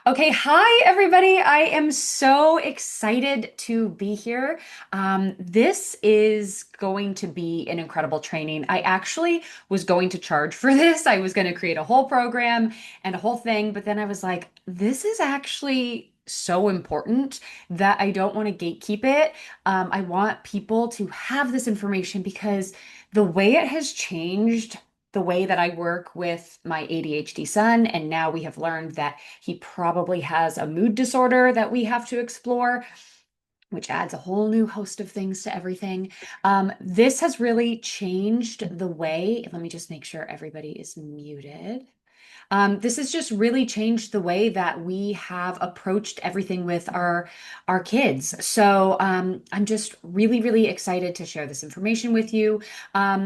Okay, hi everybody. I am so excited to be here. This is going to be an incredible training. I actually was going to charge for this. I was going to create a whole program and a whole thing, but then I was like, this is actually so important that I don't want to gatekeep it. I want people to have this information because the way it has changed the way that I work with my ADHD son, and now we have learned that he probably has a mood disorder that we have to explore, which adds a whole new host of things to everything. This has really changed the way, let me just make sure everybody is muted. This has just really changed the way that we have approached everything with our kids. So I'm just really, really excited to share this information with you.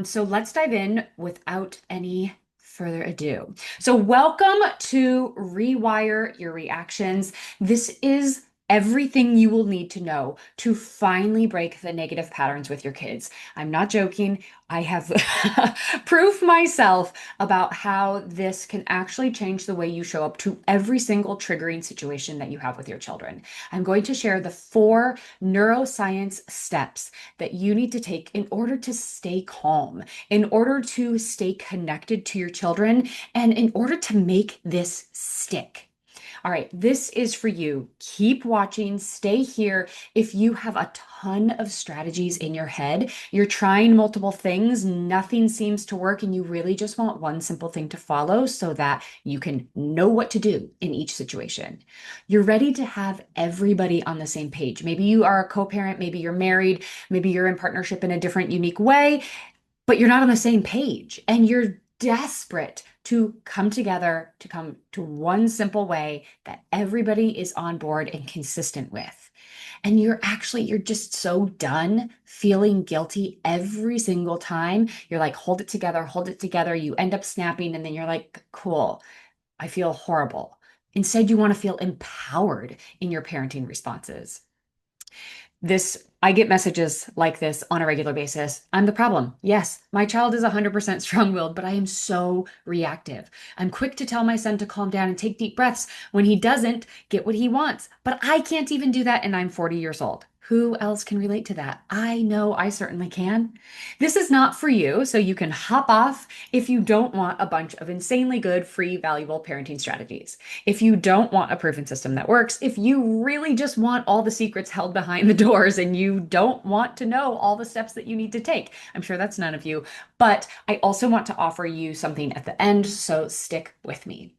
So let's dive in without any further ado. So welcome to Rewire Your Reactions. This is everything you will need to know to finally break the negative patterns with your kids. I'm not joking. I have proof myself about how this can actually change the way you show up to every single triggering situation that you have with your children. I'm going to share the 4 neuroscience steps that you need to take in order to stay calm, in order to stay connected to your children, and in order to make this stick. All right, this is for you. Keep watching, stay here. If you have a ton of strategies in your head, you're trying multiple things, nothing seems to work, and you really just want one simple thing to follow so that you can know what to do in each situation. You're ready to have everybody on the same page. Maybe you are a co-parent, maybe you're married, maybe you're in partnership in a different, unique way, but you're not on the same page and you're desperate to come together to come to one simple way that everybody is on board and consistent with. And you're just so done feeling guilty every single time. You're like, hold it together, hold it together. You end up snapping, and then you're like, cool, I feel horrible. Instead, you want to feel empowered in your parenting responses. I get messages like this on a regular basis. I'm the problem. Yes, my child is 100% strong-willed, but I am so reactive. I'm quick to tell my son to calm down and take deep breaths when he doesn't get what he wants. But I can't even do that, and I'm 40 years old. Who else can relate to that? I know I certainly can. This is not for you, so you can hop off if you don't want a bunch of insanely good, free, valuable parenting strategies. If you don't want a proven system that works, if you really just want all the secrets held behind the doors and you don't want to know all the steps that you need to take, I'm sure that's none of you. But I also want to offer you something at the end, so stick with me.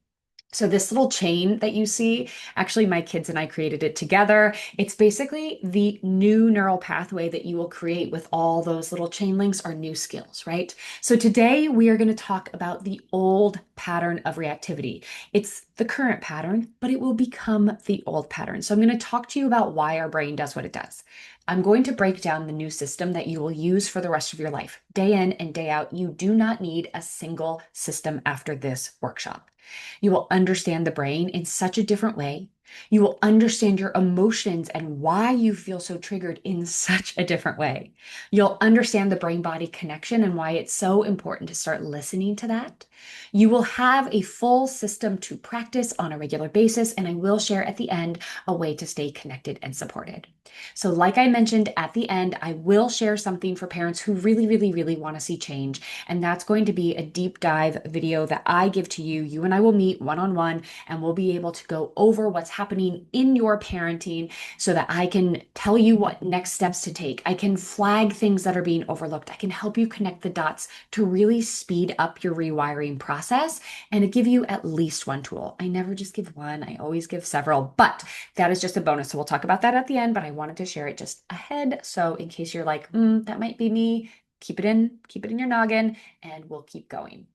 So this little chain that you see, actually my kids and I created it together. It's basically the new neural pathway that you will create with all those little chain links or new skills, right? So today we are going to talk about the old pattern of reactivity. It's the current pattern, but it will become the old pattern. So I'm going to talk to you about why our brain does what it does. I'm going to break down the new system that you will use for the rest of your life. Day in and day out, you do not need a single system after this workshop. You will understand the brain in such a different way. You will understand your emotions and why you feel so triggered in such a different way. You'll understand the brain body connection and why it's so important to start listening to that. You will have a full system to practice on a regular basis, and I will share at the end a way to stay connected and supported. So, like I mentioned at the end, I will share something for parents who really, really, really want to see change. And that's going to be a deep dive video that I give to you. You and I will meet one on one, and we'll be able to go over what's happening in your parenting so that I can tell you what next steps to take. I can flag things that are being overlooked. I can help you connect the dots to really speed up your rewiring process and to give you at least one tool. I never just give one, I always give several, but that is just a bonus. So we'll talk about that at the end, but I wanted to share it just ahead. So in case you're like, that might be me, keep it in your noggin, and we'll keep going.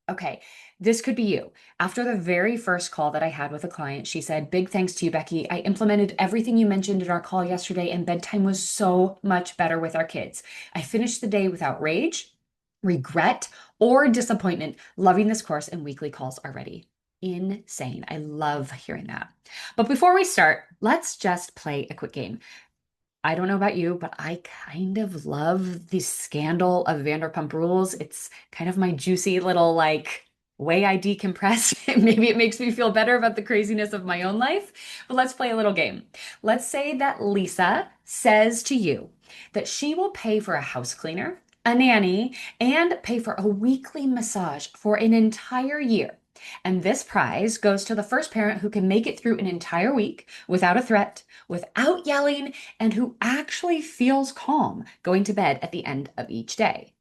Okay, this could be you. After the very first call that I had with a client, she said, big thanks to you, Becky. I implemented everything you mentioned in our call yesterday, and bedtime was so much better with our kids. I finished the day without rage, regret, or disappointment, loving this course, and weekly calls already. Insane. I love hearing that. But before we start, let's just play a quick game. I don't know about you, but I kind of love the scandal of Vanderpump Rules. It's kind of my juicy little like way I decompress. Maybe it makes me feel better about the craziness of my own life. But let's play a little game. Let's say that Lisa says to you that she will pay for a house cleaner, a nanny, and pay for a weekly massage for an entire year. And this prize goes to the first parent who can make it through an entire week without a threat, without yelling, and who actually feels calm going to bed at the end of each day.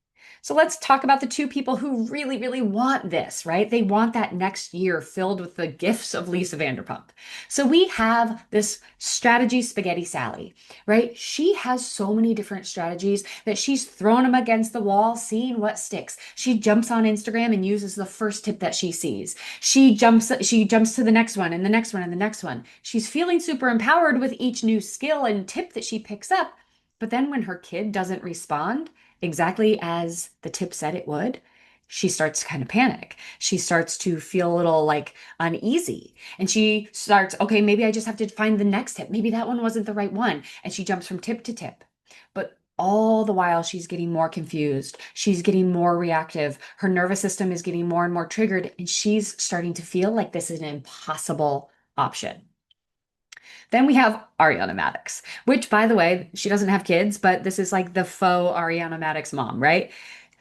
So let's talk about the two people who really, really want this, right? They want that next year filled with the gifts of Lisa Vanderpump. So we have this strategy spaghetti Sally, right? She has so many different strategies that she's thrown them against the wall, seeing what sticks. She jumps on Instagram and uses the first tip that she sees. She jumps to the next one and the next one and the next one. She's feeling super empowered with each new skill and tip that she picks up. But then when her kid doesn't respond, exactly as the tip said it would, she starts to kind of panic. She starts to feel a little like uneasy. And she starts, okay, maybe I just have to find the next tip. Maybe that one wasn't the right one. And she jumps from tip to tip. But all the while, she's getting more confused. She's getting more reactive. Her nervous system is getting more and more triggered. And she's starting to feel like this is an impossible option. Then we have Ariana Madix, which, by the way, she doesn't have kids, but this is like the faux Ariana Madix mom, right?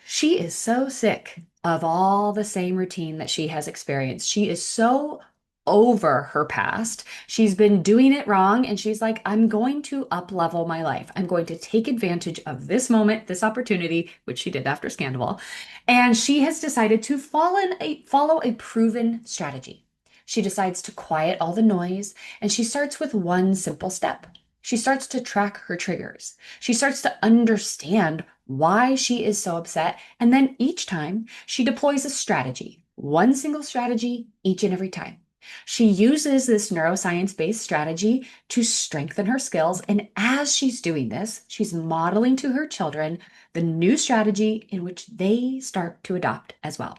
She is so sick of all the same routine that she has experienced. She is so over her past. She's been doing it wrong, and she's like, I'm going to up level my life. I'm going to take advantage of this moment, this opportunity, which she did after Scandal. And she has decided to follow a proven strategy. She decides to quiet all the noise, and she starts with one simple step. She starts to track her triggers. She starts to understand why she is so upset. And then each time she deploys a strategy, one single strategy each and every time. She uses this neuroscience based strategy to strengthen her skills. And as she's doing this, she's modeling to her children the new strategy in which they start to adopt as well.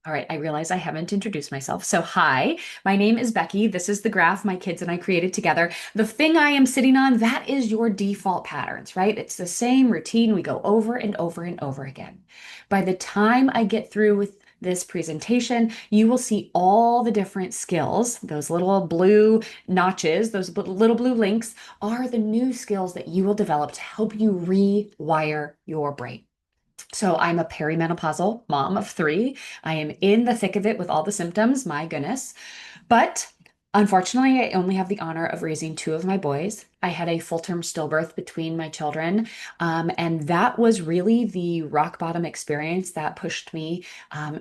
All right, I realize I haven't introduced myself. So, hi, my name is Becky. This is the graph my kids and I created together. The thing I am sitting on, that is your default patterns, right? It's the same routine we go over and over and over again. By the time I get through with this presentation, you will see all the different skills. Those little blue notches, those little blue links are the new skills that you will develop to help you rewire your brain. So I'm a perimenopausal mom of three. I am in the thick of it with all the symptoms, my goodness. But unfortunately, I only have the honor of raising two of my boys. I had a full-term stillbirth between my children, and that was really the rock bottom experience that pushed me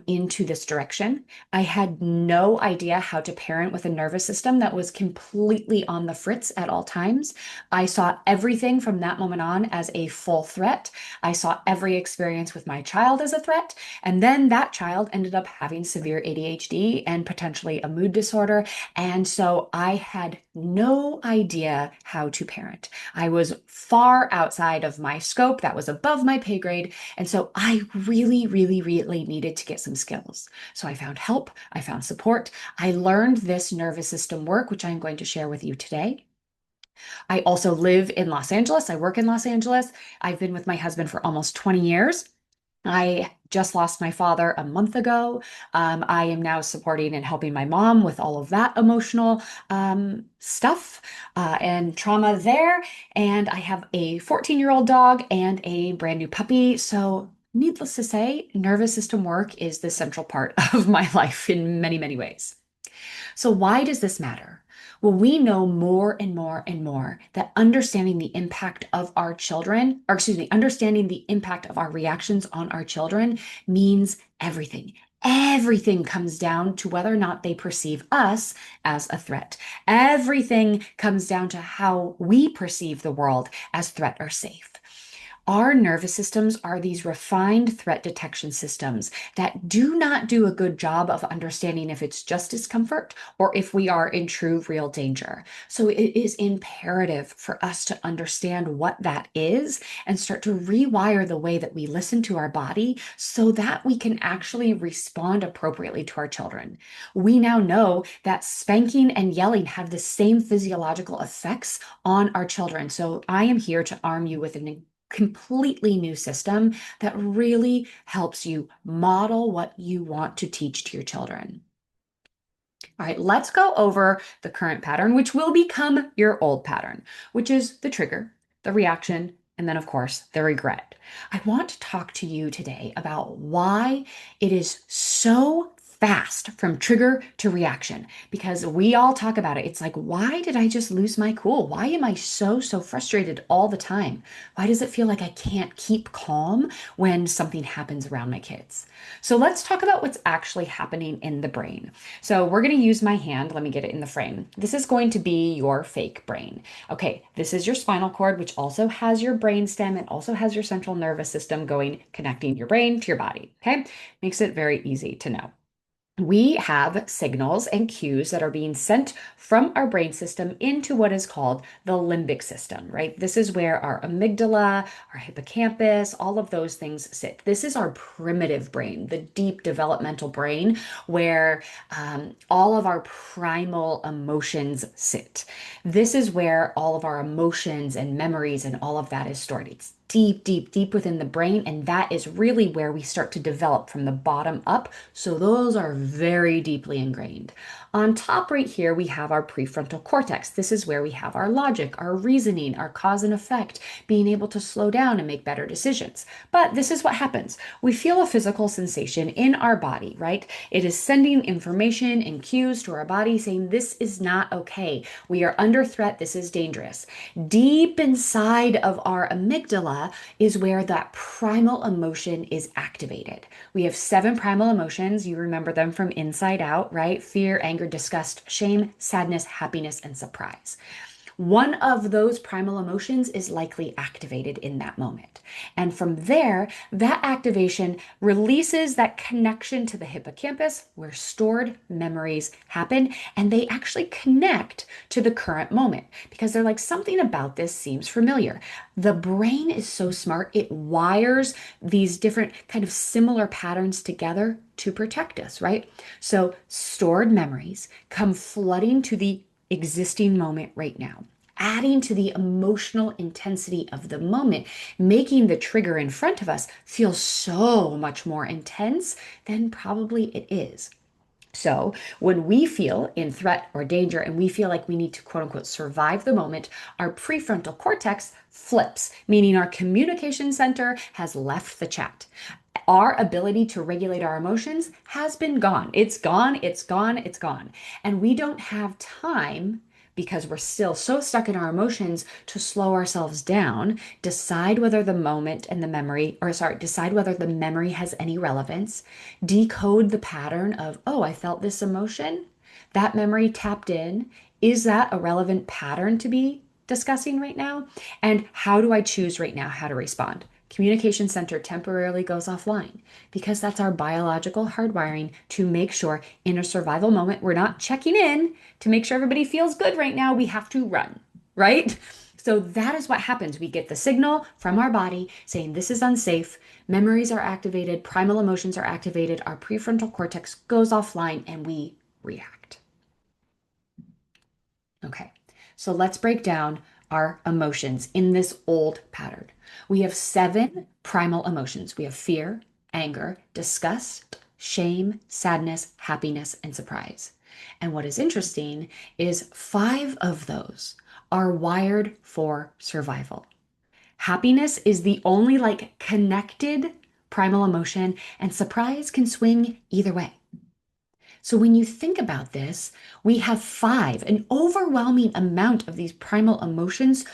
into this direction. I had no idea how to parent with a nervous system that was completely on the fritz at all times. I saw everything from that moment on as a full threat. I saw every experience with my child as a threat, and then that child ended up having severe ADHD and potentially a mood disorder. And so I had no idea how to parent. I was far outside of my scope. That was above my pay grade. And so I really, really, really needed to get some skills. So I found help. I found support. I learned this nervous system work, which I'm going to share with you today. I also live in Los Angeles. I work in Los Angeles. I've been with my husband for almost 20 years. I just lost my father a month ago. I am now supporting and helping my mom with all of that emotional stuff and trauma there. And I have a 14-year-old dog and a brand new puppy. So, needless to say, nervous system work is the central part of my life in many, many ways. So, why does this matter? Well, we know more and more and more that understanding the impact of our children, or excuse me, understanding the impact of our reactions on our children means everything. Everything comes down to whether or not they perceive us as a threat. Everything comes down to how we perceive the world as threat or safe. Our nervous systems are these refined threat detection systems that do not do a good job of understanding if it's just discomfort or if we are in true, real danger. So it is imperative for us to understand what that is and start to rewire the way that we listen to our body so that we can actually respond appropriately to our children. We now know that spanking and yelling have the same physiological effects on our children. So I am here to arm you with an completely new system that really helps you model what you want to teach to your children. All right, let's go over the current pattern, which will become your old pattern, which is the trigger, the reaction, and then, of course, the regret. I want to talk to you today about why it is so fast from trigger to reaction, because we all talk about it. It's like, why did I just lose my cool? Why am I so frustrated all the time? Why does it feel like I can't keep calm when something happens around my kids? So let's talk about what's actually happening in the brain. So we're going to use my hand. Let me get it in the frame. This is going to be your fake brain. Okay, this is your spinal cord, which also has your brain stem. It also has your central nervous system going, connecting your brain to your body. Okay, makes it very easy to know. We have signals and cues that are being sent from our brain system into what is called the limbic system, right? This is where our amygdala, our hippocampus, all of those things sit. This is our primitive brain, the deep developmental brain where all of our primal emotions sit. This is where all of our emotions and memories and all of that is stored. It's deep within the brain, and that is really where we start to develop from the bottom up. So those are very deeply ingrained. On top right here, we have our prefrontal cortex. This is where we have our logic, our reasoning, our cause and effect, being able to slow down and make better decisions. But this is what happens. We feel a physical sensation in our body, right? It is sending information and cues to our body saying, this is not okay. We are under threat. This is dangerous. Deep inside of our amygdala is where that primal emotion is activated. We have 7 primal emotions. You remember them from Inside Out, right? Fear, anger, disgust, shame, sadness, happiness, and surprise. One of those primal emotions is likely activated in that moment. And from there, that activation releases that connection to the hippocampus where stored memories happen, and they actually connect to the current moment because they're like, something about this seems familiar. The brain is so smart, it wires these different kind of similar patterns together to protect us, right? So stored memories come flooding to the existing moment right now, adding to the emotional intensity of the moment, making the trigger in front of us feel so much more intense than probably it is. So, when we feel in threat or danger and we feel like we need to quote unquote survive the moment, our prefrontal cortex flips, meaning our communication center has left the chat. Our ability to regulate our emotions has been gone. It's gone, it's gone, it's gone. And we don't have time because we're still so stuck in our emotions to slow ourselves down, decide whether the moment and the memory, or sorry, decide whether the memory has any relevance, decode the pattern of, oh, I felt this emotion, that memory tapped in. Is that a relevant pattern to be discussing right now? And how do I choose right now how to respond? Communication center temporarily goes offline because that's our biological hardwiring to make sure in a survival moment, we're not checking in to make sure everybody feels good right now. We have to run, right? So that is what happens. We get the signal from our body saying this is unsafe. Memories are activated, primal emotions are activated, our prefrontal cortex goes offline, and we react. Okay, so let's break down our emotions in this old pattern. We have 7 primal emotions. We have fear, anger, disgust, shame, sadness, happiness, and surprise. And what is interesting is 5 of those are wired for survival. Happiness is the only like connected primal emotion, and surprise can swing either way. So when you think about this, we have 5, an overwhelming amount of these primal emotions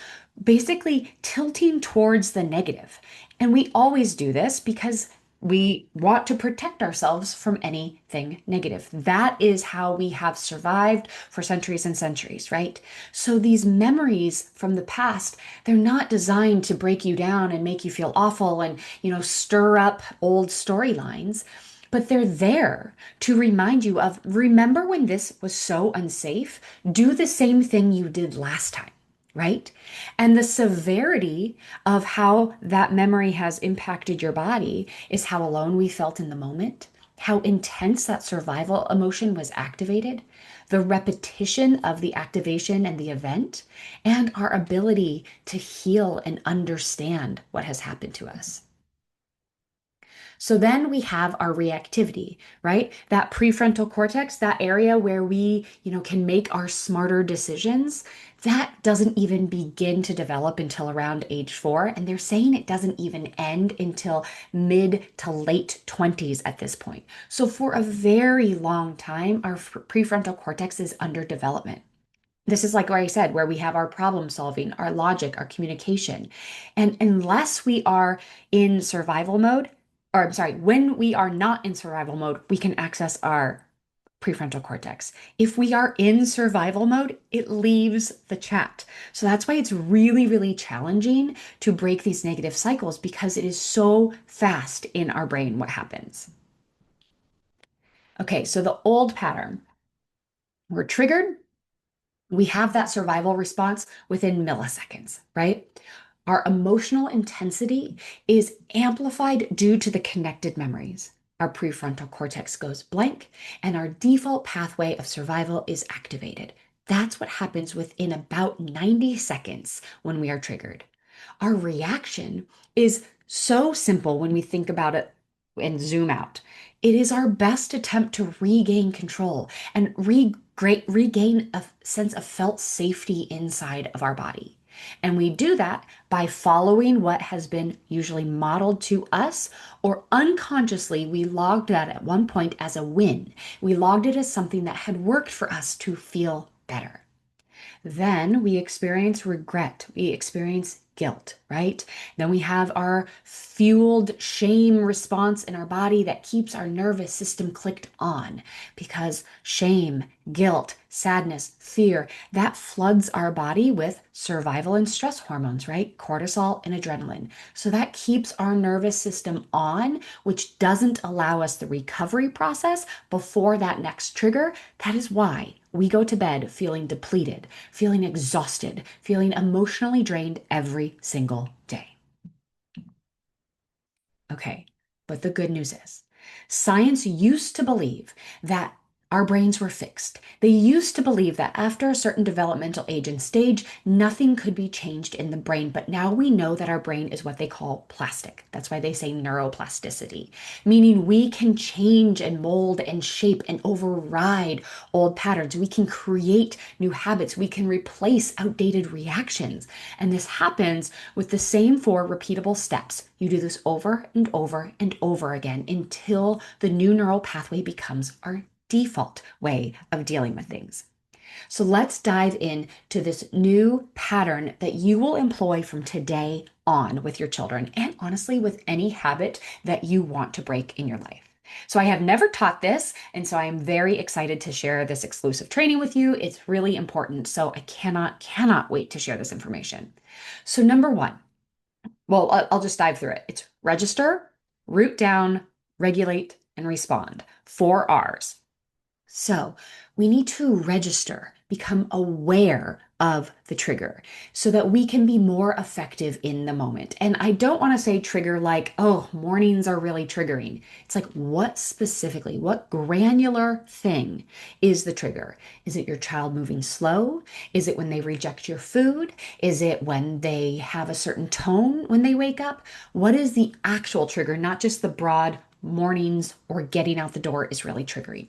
basically tilting towards the negative. And we always do this because we want to protect ourselves from anything negative. That is how we have survived for centuries and centuries, right? So these memories from the past, they're not designed to break you down and make you feel awful and, stir up old storylines, but they're there to remind you of, remember when this was so unsafe? Do the same thing you did last time, right? And the severity of how that memory has impacted your body is how alone we felt in the moment, how intense that survival emotion was activated. the repetition of the activation and the event, and our ability to heal and understand what has happened to us. So then we have our reactivity, right? That prefrontal cortex, that area where we, can make our smarter decisions, that doesn't even begin to develop until around age 4. And they're saying it doesn't even end until mid to late 20s at this point. So for a very long time, our prefrontal cortex is under development. This is like where I said, where we have our problem solving, our logic, our communication. And unless we are in survival mode, or I'm sorry, when we are not in survival mode, we can access our prefrontal cortex. If we are in survival mode, it leaves the chat. So that's why it's really, really challenging to break these negative cycles because it is so fast in our brain what happens. Okay, so the old pattern, we're triggered, we have that survival response within milliseconds, right? Our emotional intensity is amplified due to the connected memories. Our prefrontal cortex goes blank, and our default pathway of survival is activated. That's what happens within about 90 seconds when we are triggered. Our reaction is so simple when we think about it and zoom out. It is our best attempt to regain control and regain a sense of felt safety inside of our body. And we do that by following what has been usually modeled to us, or unconsciously, we logged that at one point as a win. We logged it as something that had worked for us to feel better. Then we experience regret, we experience guilt, right? Then we have our fueled shame response in our body that keeps our nervous system clicked on because shame, guilt, sadness, fear, that floods our body with survival and stress hormones, right? Cortisol and adrenaline. So that keeps our nervous system on, which doesn't allow us the recovery process before that next trigger. That is why we go to bed feeling depleted, feeling exhausted, feeling emotionally drained every single day. Okay, but the good news is science used to believe that our brains were fixed. They used to believe that after a certain developmental age and stage, nothing could be changed in the brain. But now we know that our brain is what they call plastic. That's why they say neuroplasticity, meaning we can change and mold and shape and override old patterns. We can create new habits. We can replace outdated reactions. And this happens with the same 4 repeatable steps. You do this over and over and over again until the new neural pathway becomes our default way of dealing with things. So let's dive into this new pattern that you will employ from today on with your children, and honestly, with any habit that you want to break in your life. So I have never taught this, and so I am very excited to share this exclusive training with you. It's really important, so I cannot wait to share this information. So number 1, well, I'll just dive through it. It's register, root down, regulate, and respond. 4 R's. So we need to register, become aware of the trigger so that we can be more effective in the moment. And I don't want to say trigger like, oh, mornings are really triggering. It's like, what specifically, what granular thing is the trigger? Is it your child moving slow? Is it when they reject your food? Is it when they have a certain tone when they wake up? What is the actual trigger, not just the broad mornings or getting out the door is really triggering?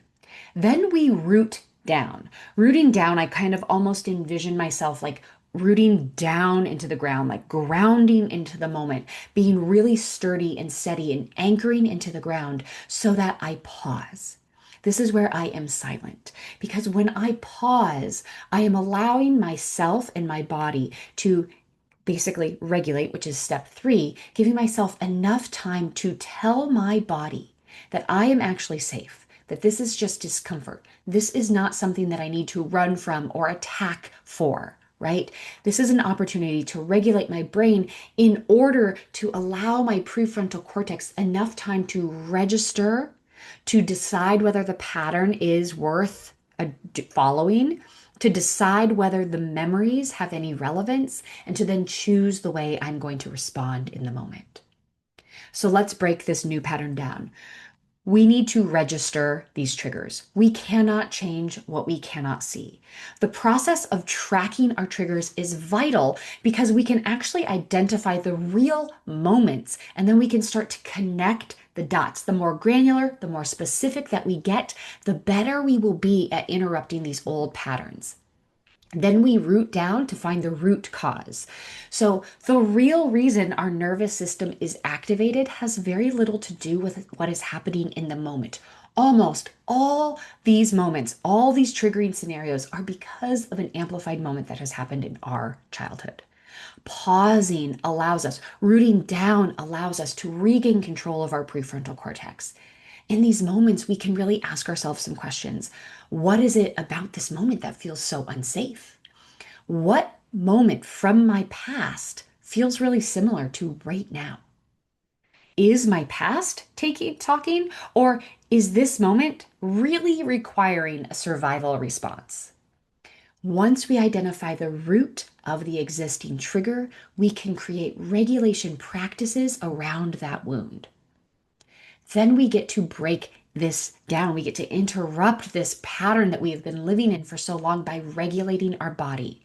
Then we root down. Rooting down, I kind of almost envision myself like rooting down into the ground, like grounding into the moment, being really sturdy and steady and anchoring into the ground so that I pause. This is where I am silent because when I pause, I am allowing myself and my body to basically regulate, which is step 3, giving myself enough time to tell my body that I am actually safe, that this is just discomfort. This is not something that I need to run from or attack for, right? This is an opportunity to regulate my brain in order to allow my prefrontal cortex enough time to register, to decide whether the pattern is worth following, to decide whether the memories have any relevance, and to then choose the way I'm going to respond in the moment. So let's break this new pattern down. We need to register these triggers. We cannot change what we cannot see. The process of tracking our triggers is vital because we can actually identify the real moments and then we can start to connect the dots. The more granular, the more specific that we get, the better we will be at interrupting these old patterns. Then we root down to find the root cause. So, the real reason our nervous system is activated has very little to do with what is happening in the moment. Almost all these moments, all these triggering scenarios are because of an amplified moment that has happened in our childhood. Pausing allows us, rooting down allows us to regain control of our prefrontal cortex. In these moments, we can really ask ourselves some questions. What is it about this moment that feels so unsafe? What moment from my past feels really similar to right now? Is my past talking, or is this moment really requiring a survival response? Once we identify the root of the existing trigger, we can create regulation practices around that wound. Then we get to break this down. We get to interrupt this pattern that we have been living in for so long by regulating our body.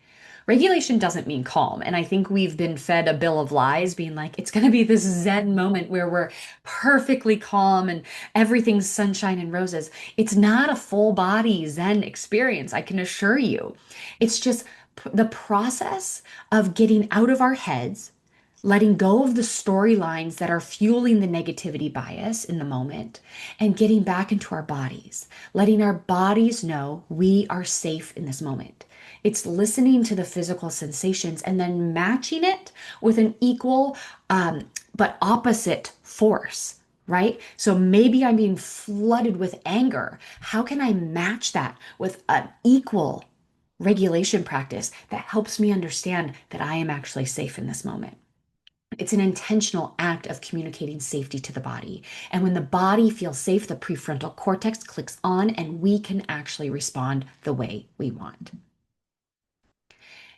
Regulation doesn't mean calm. And I think we've been fed a bill of lies being like, it's going to be this Zen moment where we're perfectly calm and everything's sunshine and roses. It's not a full body Zen experience, I can assure you. It's just the process of getting out of our heads, letting go of the storylines that are fueling the negativity bias in the moment, and getting back into our bodies, letting our bodies know we are safe in this moment. It's listening to the physical sensations and then matching it with an equal but opposite force, right? So maybe I'm being flooded with anger. How can I match that with an equal regulation practice that helps me understand that I am actually safe in this moment? It's an intentional act of communicating safety to the body. And when the body feels safe, the prefrontal cortex clicks on and we can actually respond the way we want.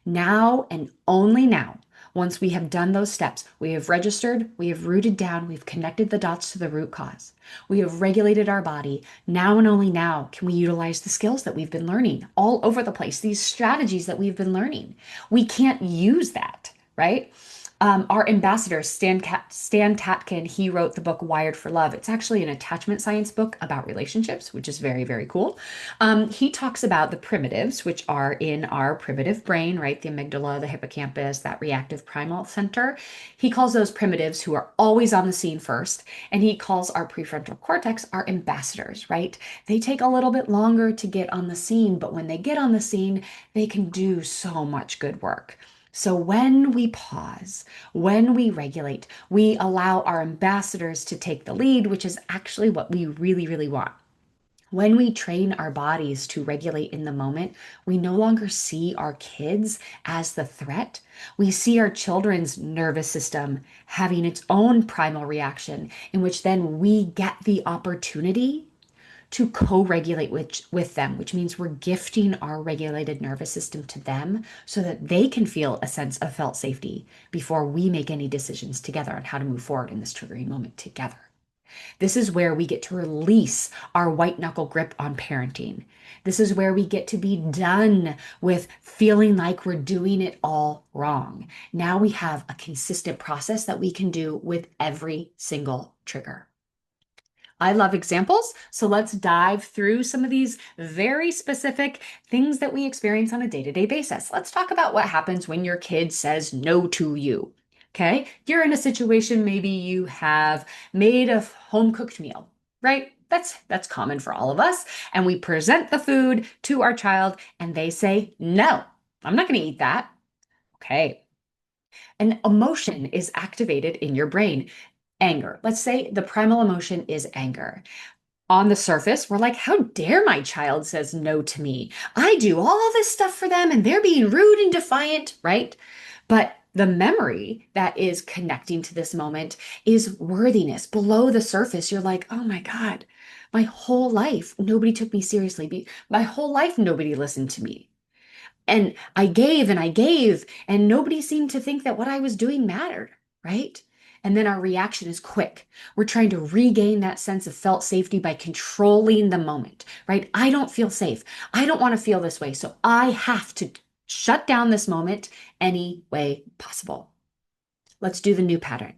Now and only now, once we have done those steps, we have registered, we have rooted down, we've connected the dots to the root cause, we have regulated our body. Now and only now can we utilize the skills that we've been learning all over the place, these strategies that we've been learning. We can't use that, right? Our ambassador, Stan Tatkin, he wrote the book Wired for Love. It's actually an attachment science book about relationships, which is very, very cool. He talks about the primitives, which are in our primitive brain, right? The amygdala, the hippocampus, that reactive primal center. He calls those primitives who are always on the scene first. And he calls our prefrontal cortex our ambassadors, right? They take a little bit longer to get on the scene, but when they get on the scene, they can do so much good work. So when we pause, when we regulate, we allow our ambassadors to take the lead, which is actually what we really, really want. When we train our bodies to regulate in the moment, we no longer see our kids as the threat. We see our children's nervous system having its own primal reaction, in which then we get the opportunity to co-regulate with them, which means we're gifting our regulated nervous system to them so that they can feel a sense of felt safety before we make any decisions together on how to move forward in this triggering moment together. This is where we get to release our white knuckle grip on parenting. This is where we get to be done with feeling like we're doing it all wrong. Now we have a consistent process that we can do with every single trigger. I love examples, so let's dive through some of these very specific things that we experience on a day-to-day basis. Let's talk about what happens when your kid says no to you. Okay, you're in a situation, maybe you have made a home-cooked meal, right? That's common for all of us. And we present the food to our child and they say, no, I'm not going to eat that. Okay. An emotion is activated in your brain. Anger. Let's say the primal emotion is anger. On the surface, we're like, how dare my child says no to me? I do all this stuff for them and they're being rude and defiant, right? But the memory that is connecting to this moment is worthiness. Below the surface, you're like, oh my God, my whole life, nobody took me seriously. My whole life, nobody listened to me. And I gave and nobody seemed to think that what I was doing mattered, right? And then our reaction is quick. We're trying to regain that sense of felt safety by controlling the moment, right? I don't feel safe. I don't want to feel this way. So I have to shut down this moment any way possible. Let's do the new pattern.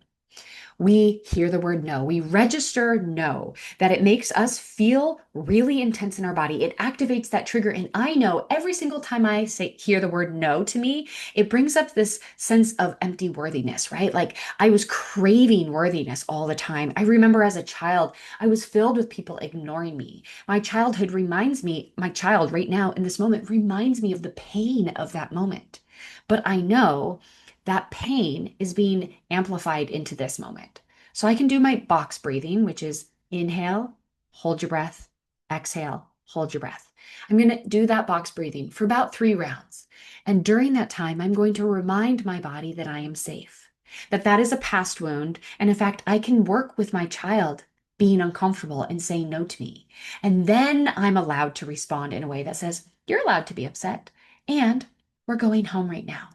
We hear the word no. We register no, that it makes us feel really intense in our body. It activates that trigger. And I know every single time I say, hear the word no to me, it brings up this sense of empty worthiness, right? Like I was craving worthiness all the time. I remember as a child, I was filled with people ignoring me. My childhood reminds me, my child right now in this moment reminds me of the pain of that moment. But I know that pain is being amplified into this moment. So I can do my box breathing, which is inhale, hold your breath, exhale, hold your breath. I'm going to do that box breathing for about 3 rounds. And during that time, I'm going to remind my body that I am safe, that that is a past wound. And in fact, I can work with my child being uncomfortable and saying no to me. And then I'm allowed to respond in a way that says, you're allowed to be upset. And we're going home right now.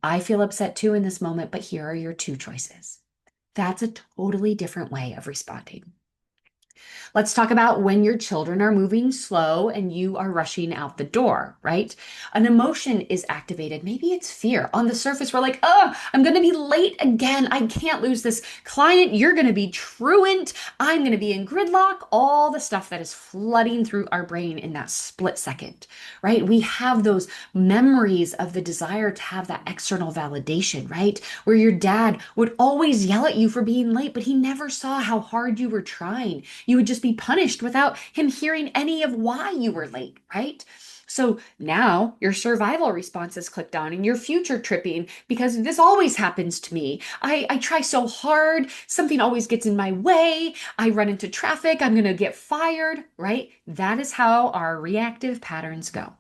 I feel upset too in this moment, but here are your two choices. That's a totally different way of responding. Let's talk about when your children are moving slow and you are rushing out the door, right? An emotion is activated. Maybe it's fear. On the surface, we're like, oh, I'm going to be late again. I can't lose this client. You're going to be truant. I'm going to be in gridlock. All the stuff that is flooding through our brain in that split second, right? We have those memories of the desire to have that external validation, right? Where your dad would always yell at you for being late, but he never saw how hard you were trying. You would just be punished without him hearing any of why you were late, right? So now your survival response is clicked on and you're future tripping because this always happens to me. I try so hard. Something always gets in my way. I run into traffic. I'm going to get fired, right? That is how our reactive patterns go.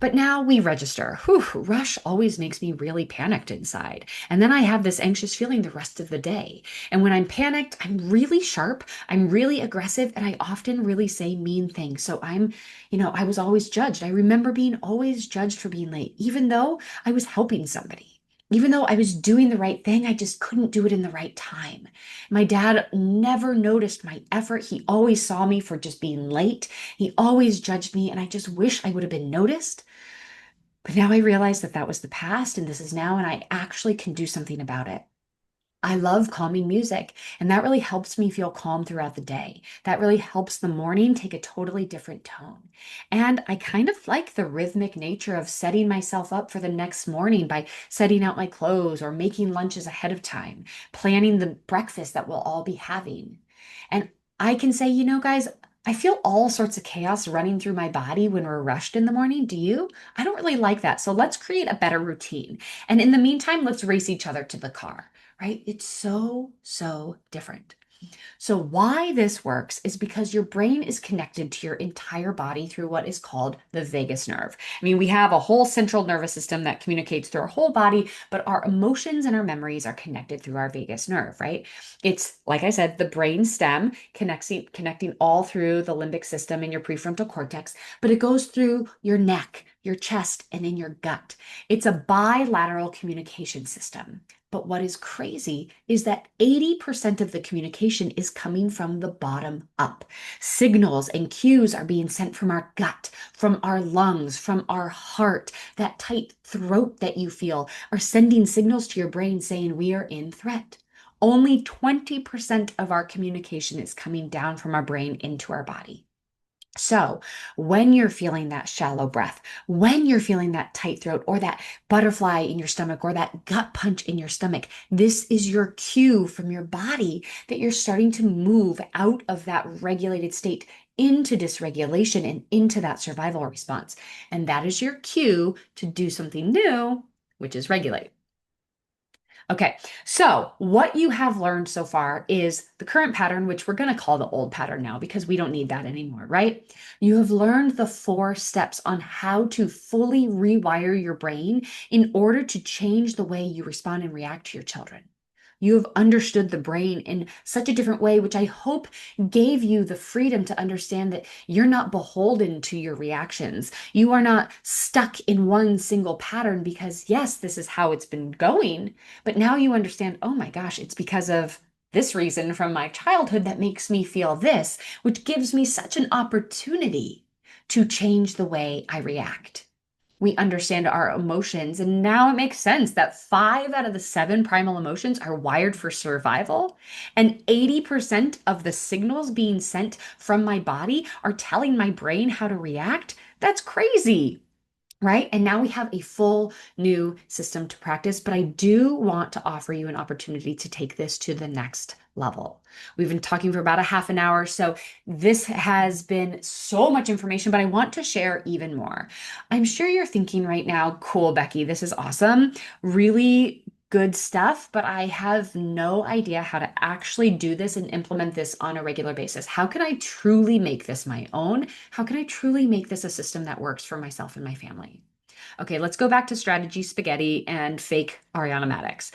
But now we register. Whew, rush always makes me really panicked inside. And then I have this anxious feeling the rest of the day. And when I'm panicked, I'm really sharp, I'm really aggressive, and I often really say mean things. So I was always judged. I remember being always judged for being late, even though I was helping somebody. Even though I was doing the right thing, I just couldn't do it in the right time. My dad never noticed my effort. He always saw me for just being late. He always judged me, and I just wish I would have been noticed. But now I realize that that was the past and this is now, and I actually can do something about it. I love calming music, and that really helps me feel calm throughout the day. That really helps the morning take a totally different tone. And I kind of like the rhythmic nature of setting myself up for the next morning by setting out my clothes or making lunches ahead of time, planning the breakfast that we'll all be having. And I can say, guys, I feel all sorts of chaos running through my body when we're rushed in the morning. Do you? I don't really like that. So let's create a better routine. And in the meantime, let's race each other to the car, right? It's so, so different. So, why this works is because your brain is connected to your entire body through what is called the vagus nerve. I mean, we have a whole central nervous system that communicates through our whole body, but our emotions and our memories are connected through our vagus nerve, right? It's, like I said, the brain stem connecting all through the limbic system and your prefrontal cortex, but it goes through your neck, your chest, and in your gut. It's a bilateral communication system. But what is crazy is that 80% of the communication is coming from the bottom up. Signals and cues are being sent from our gut, from our lungs, from our heart. That tight throat that you feel are sending signals to your brain saying we are in threat. Only 20% of our communication is coming down from our brain into our body. So, when you're feeling that shallow breath, when you're feeling that tight throat or that butterfly in your stomach or that gut punch in your stomach, this is your cue from your body that you're starting to move out of that regulated state into dysregulation and into that survival response. And that is your cue to do something new, which is regulate. Okay, so what you have learned so far is the current pattern, which we're going to call the old pattern now because we don't need that anymore, right? You have learned the 4 steps on how to fully rewire your brain in order to change the way you respond and react to your children. You have understood the brain in such a different way, which I hope gave you the freedom to understand that you're not beholden to your reactions. You are not stuck in one single pattern because, yes, this is how it's been going. But now you understand, oh my gosh, it's because of this reason from my childhood that makes me feel this, which gives me such an opportunity to change the way I react. We understand our emotions. And now it makes sense that 5 out of the 7 primal emotions are wired for survival. And 80% of the signals being sent from my body are telling my brain how to react. That's crazy. Right. And now we have a full new system to practice, but I do want to offer you an opportunity to take this to the next level. We've been talking for about a half an hour, so this has been so much information, but I want to share even more. I'm sure you're thinking right now, cool, Becky, this is awesome. Really good stuff, but I have no idea how to actually do this and implement this on a regular basis. How can I truly make this my own? How can I truly make this a system that works for myself and my family? Okay, let's go back to strategy spaghetti and fake Ariana Madix.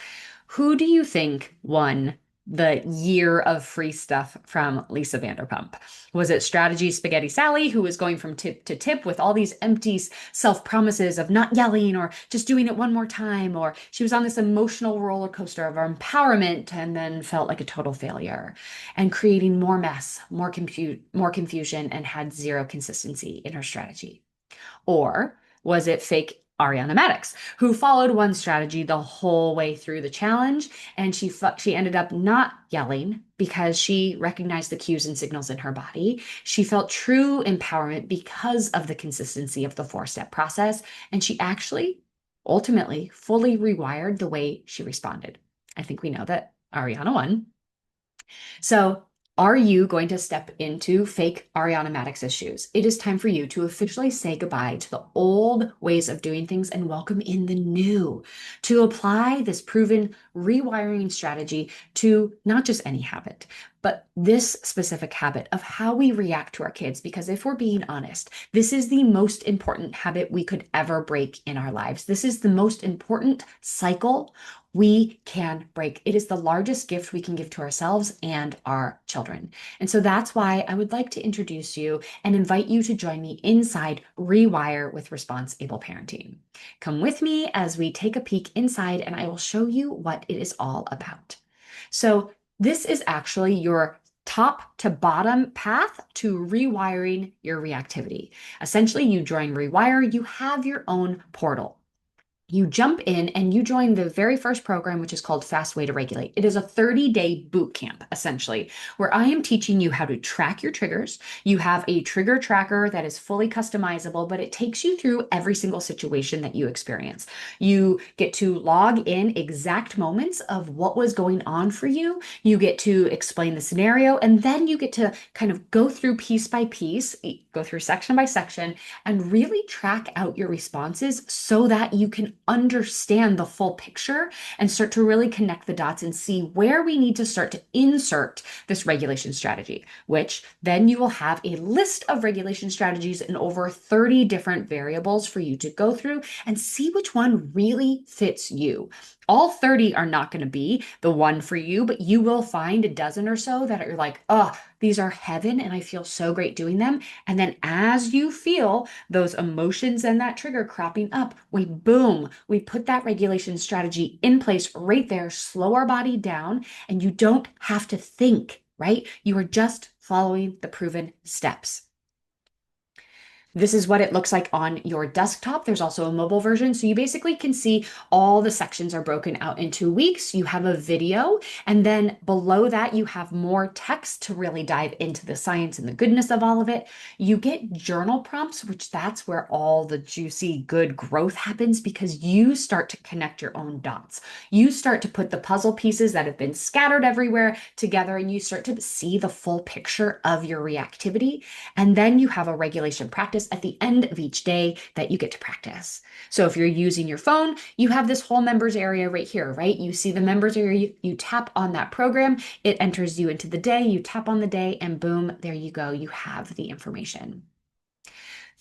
Who do you think won the year of free stuff from Lisa Vanderpump? Was it strategy spaghetti Sally, who was going from tip to tip with all these empty self promises of not yelling or just doing it one more time? Or she was on this emotional roller coaster of empowerment and then felt like a total failure and creating more mess, more confusion, and had zero consistency in her strategy? Or was it fake Ariana Madix, who followed one strategy the whole way through the challenge, and she ended up not yelling because she recognized the cues and signals in her body. She felt true empowerment because of the consistency of the 4-step process, and she actually ultimately fully rewired the way she responded. I think we know that Ariana won. So, are you going to step into fake Ariana Madix's shoes? It is time for you to officially say goodbye to the old ways of doing things and welcome in the new. To apply this proven rewiring strategy to not just any habit, but this specific habit of how we react to our kids. Because if we're being honest, this is the most important habit we could ever break in our lives. This is the most important cycle we can break. It is the largest gift we can give to ourselves and our children. And so that's why I would like to introduce you and invite you to join me inside Rewire with Responsible Parenting. Come with me as we take a peek inside, and I will show you what it is all about. So, this is actually your top to bottom path to rewiring your reactivity. Essentially, you join Rewire, you have your own portal. You jump in and you join the very first program, which is called Fast Way to Regulate. It is a 30-day boot camp, essentially, where I am teaching you how to track your triggers. You have a trigger tracker that is fully customizable, but it takes you through every single situation that you experience. You get to log in exact moments of what was going on for you. You get to explain the scenario, and then you get to kind of go through piece by piece, go through section by section, and really track out your responses so that you can understand the full picture and start to really connect the dots and see where we need to start to insert this regulation strategy, which then you will have a list of regulation strategies in over 30 different variables for you to go through and see which one really fits you. All 30 are not going to be the one for you, but you will find a dozen or so that are like, oh, these are heaven and I feel so great doing them. And then as you feel those emotions and that trigger cropping up, we put that regulation strategy in place right there, slow our body down, and you don't have to think, right? You are just following the proven steps. This is what it looks like on your desktop. There's also a mobile version. So you basically can see all the sections are broken out into weeks. You have a video, and then below that, you have more text to really dive into the science and the goodness of all of it. You get journal prompts, which that's where all the juicy, good growth happens because you start to connect your own dots. You start to put the puzzle pieces that have been scattered everywhere together, and you start to see the full picture of your reactivity. And then you have a regulation practice at the end of each day that you get to practice. So if you're using your phone, you have this whole members area right here, right? You see the members area, you tap on that program, it enters you into the day, you tap on the day, and boom, there you go. You have the information.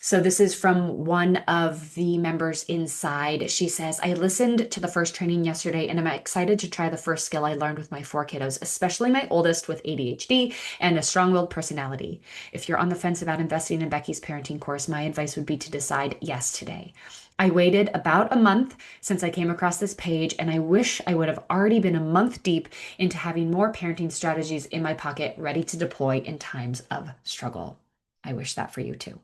So this is from one of the members inside. She says, I listened to the first training yesterday and I'm excited to try the first skill I learned with my four kiddos, especially my oldest with ADHD and a strong-willed personality. If you're on the fence about investing in Becky's parenting course, my advice would be to decide yes today. I waited about a month since I came across this page, and I wish I would have already been a month deep into having more parenting strategies in my pocket ready to deploy in times of struggle. I wish that for you too.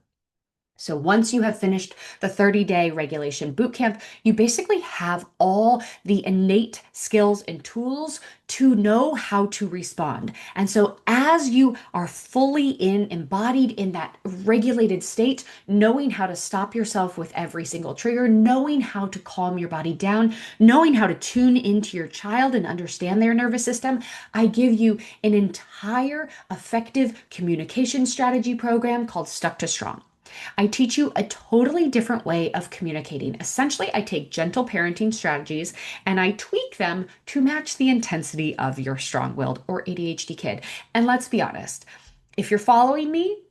So once you have finished the 30-day regulation bootcamp, you basically have all the innate skills and tools to know how to respond. And so as you are fully embodied in that regulated state, knowing how to stop yourself with every single trigger, knowing how to calm your body down, knowing how to tune into your child and understand their nervous system, I give you an entire effective communication strategy program called Stuck to Strong. I teach you a totally different way of communicating. Essentially, I take gentle parenting strategies and I tweak them to match the intensity of your strong willed or ADHD kid. And let's be honest, if you're following me,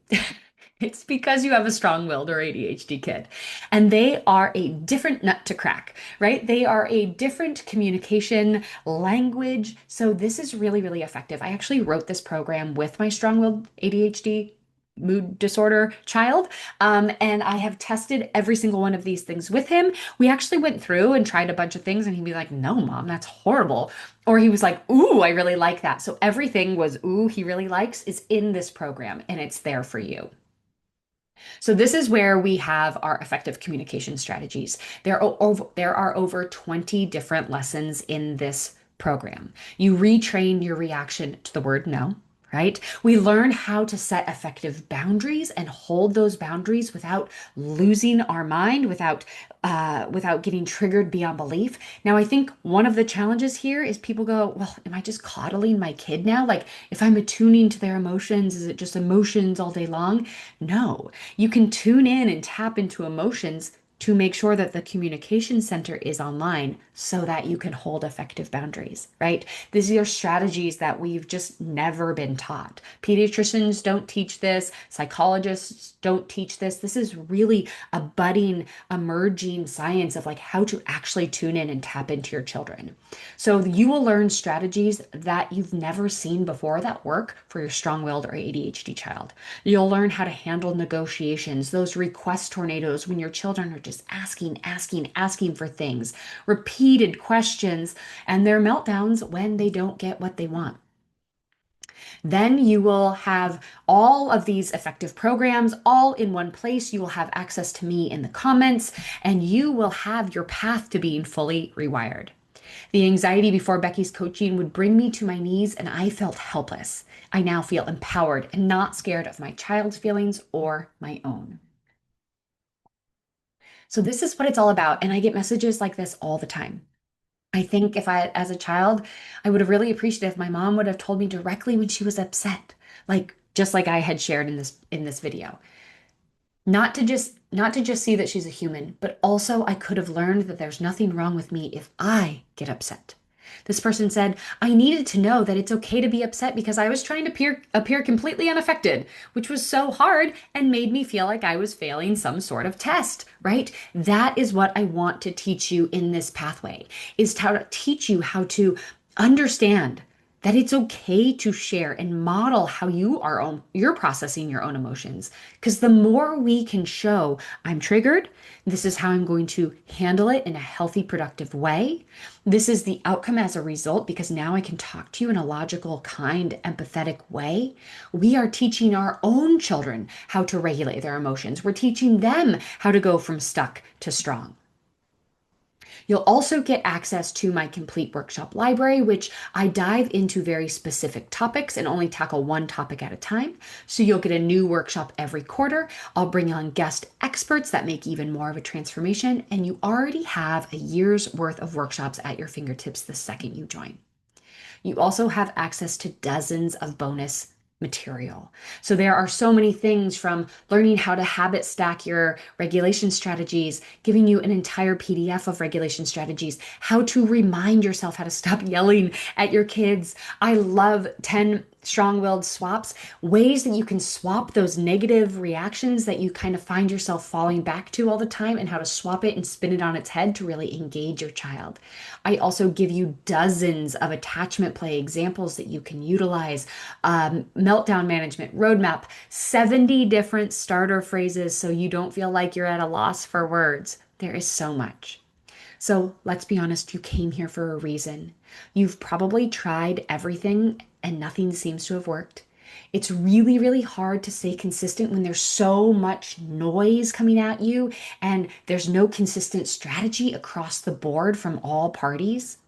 it's because you have a strong willed or ADHD kid. And they are a different nut to crack, right? They are a different communication language. So this is really, really effective. I actually wrote this program with my strong willed ADHD mood disorder child. And I have tested every single one of these things with him. We actually went through and tried a bunch of things, and he'd be like, no, mom, that's horrible. Or he was like, ooh, I really like that. So everything was, ooh, he really likes is in this program, and it's there for you. So this is where we have our effective communication strategies. There are over 20 different lessons in this program. You retrain your reaction to the word no, right? We learn how to set effective boundaries and hold those boundaries without losing our mind, without getting triggered beyond belief. Now, I think one of the challenges here is people go, well, am I just coddling my kid now? Like, if I'm attuning to their emotions, is it just emotions all day long? No, you can tune in and tap into emotions to make sure that the communication center is online so that you can hold effective boundaries, right? These are strategies that we've just never been taught. Pediatricians don't teach this, psychologists don't teach this. This is really a budding, emerging science of like how to actually tune in and tap into your children. So you will learn strategies that you've never seen before that work for your strong-willed or ADHD child. You'll learn how to handle negotiations, those request tornadoes when your children are just asking for things, repeated questions, and their meltdowns when they don't get what they want. Then you will have all of these effective programs all in one place. You will have access to me in the comments, and you will have your path to being fully rewired. The anxiety before Becky's coaching would bring me to my knees, and I felt helpless. I now feel empowered and not scared of my child's feelings or my own. So this is what it's all about. And I get messages like this all the time. I think if I, as a child, I would have really appreciated if my mom would have told me directly when she was upset, like just like I had shared in this video. Not to just see that she's a human, but also I could have learned that there's nothing wrong with me if I get upset. This person said, I needed to know that it's okay to be upset because I was trying to appear completely unaffected, which was so hard and made me feel like I was failing some sort of test, right? That is what I want to teach you in this pathway, is to teach you how to understand that it's okay to share and model how you're processing your own emotions. Because the more we can show I'm triggered, this is how I'm going to handle it in a healthy, productive way. This is the outcome as a result, because now I can talk to you in a logical, kind, empathetic way. We are teaching our own children how to regulate their emotions. We're teaching them how to go from stuck to strong. You'll also get access to my complete workshop library, which I dive into very specific topics and only tackle one topic at a time. So you'll get a new workshop every quarter. I'll bring on guest experts that make even more of a transformation, and you already have a year's worth of workshops at your fingertips the second you join. You also have access to dozens of bonus material. So there are so many things, from learning how to habit stack your regulation strategies, giving you an entire PDF of regulation strategies, how to remind yourself how to stop yelling at your kids. I love 10 strong-willed swaps, ways that you can swap those negative reactions that you kind of find yourself falling back to all the time, and how to swap it and spin it on its head to really engage your child. I also give you dozens of attachment play examples that you can utilize, meltdown management, roadmap, 70 different starter phrases so you don't feel like you're at a loss for words. There is so much. So let's be honest, you came here for a reason. You've probably tried everything and nothing seems to have worked. It's really, really hard to stay consistent when there's so much noise coming at you and there's no consistent strategy across the board from all parties.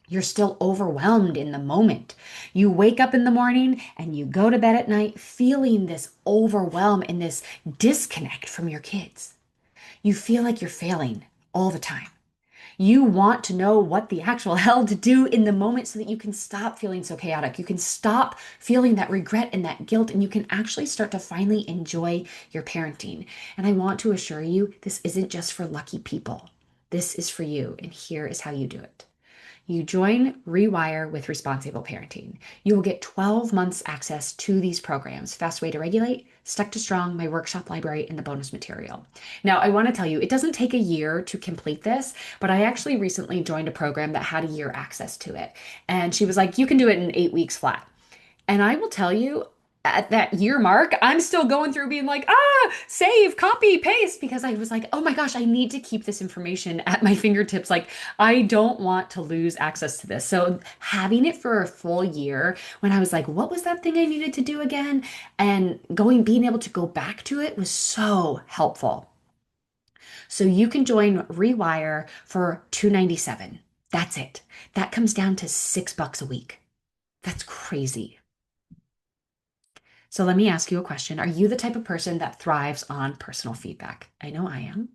You're still overwhelmed in the moment. You wake up in the morning and you go to bed at night feeling this overwhelm and this disconnect from your kids. You feel like you're failing all the time. You want to know what the actual hell to do in the moment so that you can stop feeling so chaotic. You can stop feeling that regret and that guilt, and you can actually start to finally enjoy your parenting. And I want to assure you, this isn't just for lucky people. This is for you, and here is how you do it. You join Rewire with Responsible Parenting. You will get 12 months access to these programs: Fast Way to Regulate, Stuck to Strong, my workshop library, and the bonus material. Now, I want to tell you, it doesn't take a year to complete this, but I actually recently joined a program that had a year access to it. And she was like, you can do it in 8 weeks flat. And I will tell you, at that year mark, I'm still going through being like, save, copy, paste, because I was like, oh my gosh, I need to keep this information at my fingertips. Like, I don't want to lose access to this. So having it for a full year, when I was like, what was that thing I needed to do again? And being able to go back to it was so helpful. So you can join Rewire for $297. That's it. That comes down to $6 a week. That's crazy. So let me ask you a question. Are you the type of person that thrives on personal feedback? I know I am.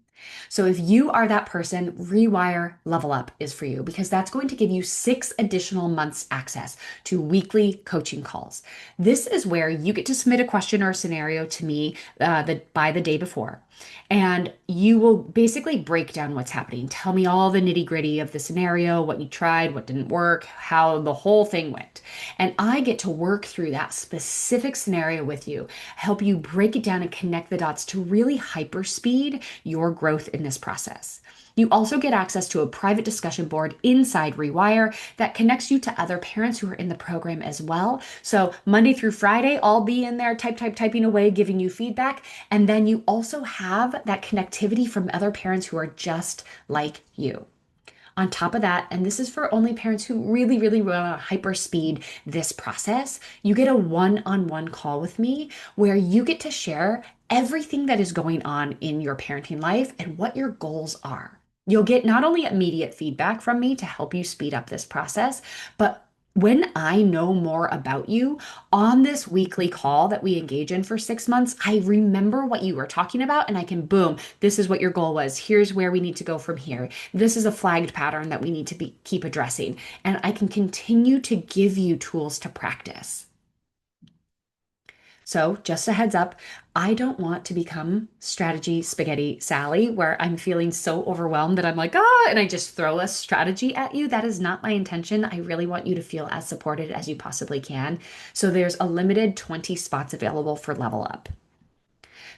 So if you are that person, Rewire Level Up is for you, because that's going to give you 6 additional months access to weekly coaching calls. This is where you get to submit a question or a scenario to me by the day before. And you will basically break down what's happening. Tell me all the nitty gritty of the scenario, what you tried, what didn't work, how the whole thing went. And I get to work through that specific scenario with you, help you break it down and connect the dots to really hyperspeed your growth in this process. You also get access to a private discussion board inside Rewire that connects you to other parents who are in the program as well. So Monday through Friday, I'll be in there typing away, giving you feedback. And then you also have that connectivity from other parents who are just like you. On top of that, and this is for only parents who really, really want to hyperspeed this process, you get a one-on-one call with me where you get to share everything that is going on in your parenting life and what your goals are. You'll get not only immediate feedback from me to help you speed up this process, but when I know more about you on this weekly call that we engage in for 6 months, I remember what you were talking about and I can boom, this is what your goal was. Here's where we need to go from here. This is a flagged pattern that we need to keep addressing. And I can continue to give you tools to practice. So, just a heads up, I don't want to become strategy spaghetti Sally, where I'm feeling so overwhelmed that I'm like, and I just throw a strategy at you. That is not my intention. I really want you to feel as supported as you possibly can. So, there's a limited 20 spots available for Level Up.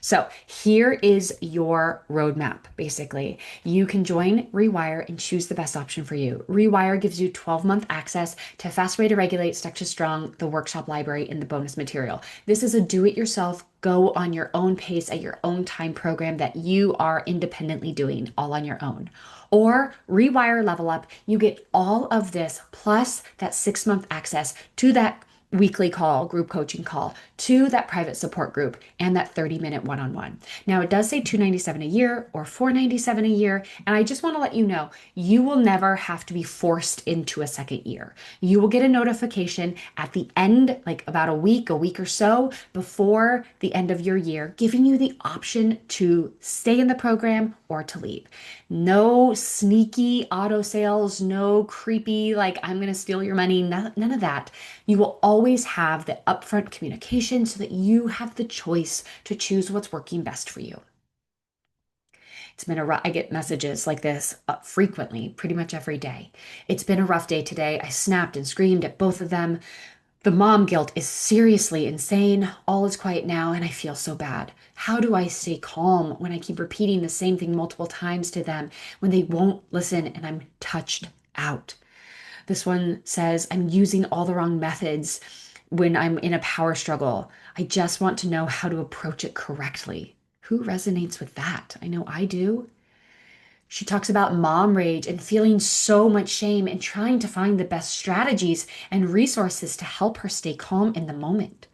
So here is your roadmap, basically. You can join Rewire and choose the best option for you. Rewire gives you 12-month access to Fast Way to Regulate, Stuck to Strong, the workshop library, and the bonus material. This is a do-it-yourself, go on your own pace at your own time program that you are independently doing all on your own. Or Rewire Level Up, you get all of this plus that 6-month access to that weekly call, group coaching call, to that private support group and that 30-minute one-on-one. Now it does say $297 a year or $497 a year, and I just want to let you know, you will never have to be forced into a second year. You will get a notification at the end, like about a week or so before the end of your year, giving you the option to stay in the program or to leave. No sneaky auto sales, no creepy, like I'm going to steal your money, none of that. You will always have the upfront communication so that you have the choice to choose what's working best for you. It's been a rough, I get messages like this frequently, pretty much every day. It's been a rough day today. I snapped and screamed at both of them. The mom guilt is seriously insane. All is quiet now, and I feel so bad. How do I stay calm when I keep repeating the same thing multiple times to them when they won't listen and I'm touched out? This one says, I'm using all the wrong methods when I'm in a power struggle. I just want to know how to approach it correctly. Who resonates with that? I know I do. She talks about mom rage and feeling so much shame and trying to find the best strategies and resources to help her stay calm in the moment,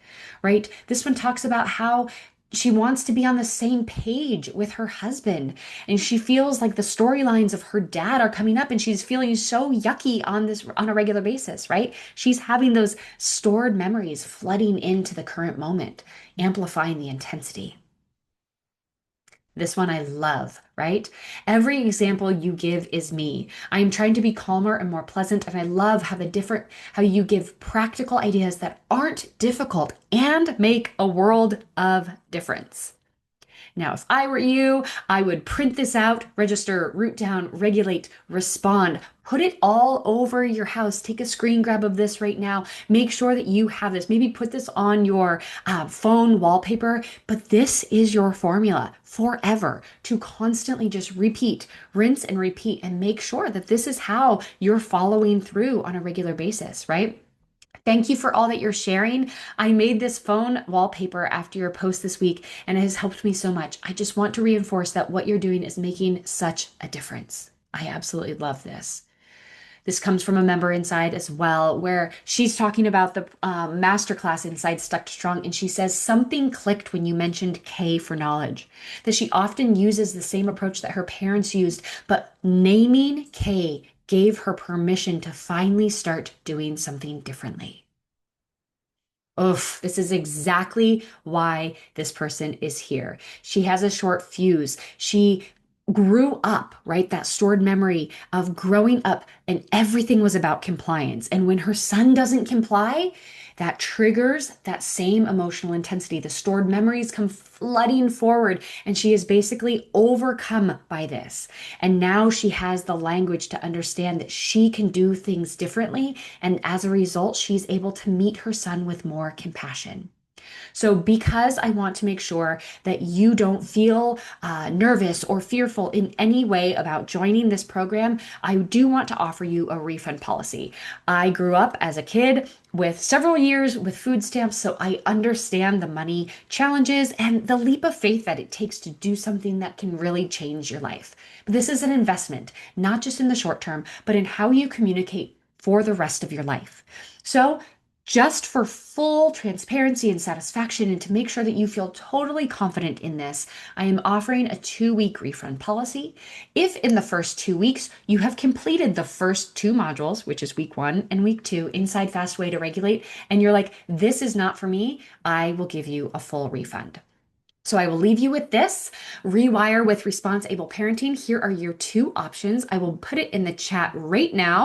right? This one talks about how she wants to be on the same page with her husband and she feels like the storylines of her dad are coming up and she's feeling so yucky on a regular basis, right? She's having those stored memories flooding into the current moment, amplifying the intensity. This one I love, right? Every example you give is me. I am trying to be calmer and more pleasant, and I love how you give practical ideas that aren't difficult and make a world of difference. Now, if I were you, I would print this out, register, root down, regulate, respond. Put it all over your house. Take a screen grab of this right now. Make sure that you have this. Maybe put this on your phone wallpaper. But this is your formula forever to constantly just repeat, rinse and repeat, and make sure that this is how you're following through on a regular basis, right? Thank you for all that you're sharing. I made this phone wallpaper after your post this week, and it has helped me so much. I just want to reinforce that what you're doing is making such a difference. I absolutely love this. This comes from a member inside as well, where she's talking about the masterclass inside Stuck Strong, and she says something clicked when you mentioned K for knowledge, that she often uses the same approach that her parents used, but naming K gave her permission to finally start doing something differently. Oof, this is exactly why this person is here. She has a short fuse. She grew up, right? That stored memory of growing up and everything was about compliance. And when her son doesn't comply, that triggers that same emotional intensity. The stored memories come flooding forward, and she is basically overcome by this. And now she has the language to understand that she can do things differently. And as a result, she's able to meet her son with more compassion. So, because I want to make sure that you don't feel nervous or fearful in any way about joining this program, I do want to offer you a refund policy. I grew up as a kid with several years with food stamps, so I understand the money challenges and the leap of faith that it takes to do something that can really change your life. But this is an investment, not just in the short term, but in how you communicate for the rest of your life. So, just for full transparency and satisfaction, and to make sure that you feel totally confident in this, I am offering a 2 week refund policy. If in the first 2 weeks you have completed the first two modules, which is week 1 and week 2, Inside Fast Way to Regulate, and you're like, this is not for me, I will give you a full refund. So I will leave you with this Rewire with Response Able Parenting. Here are your two options. I will put it in the chat right now.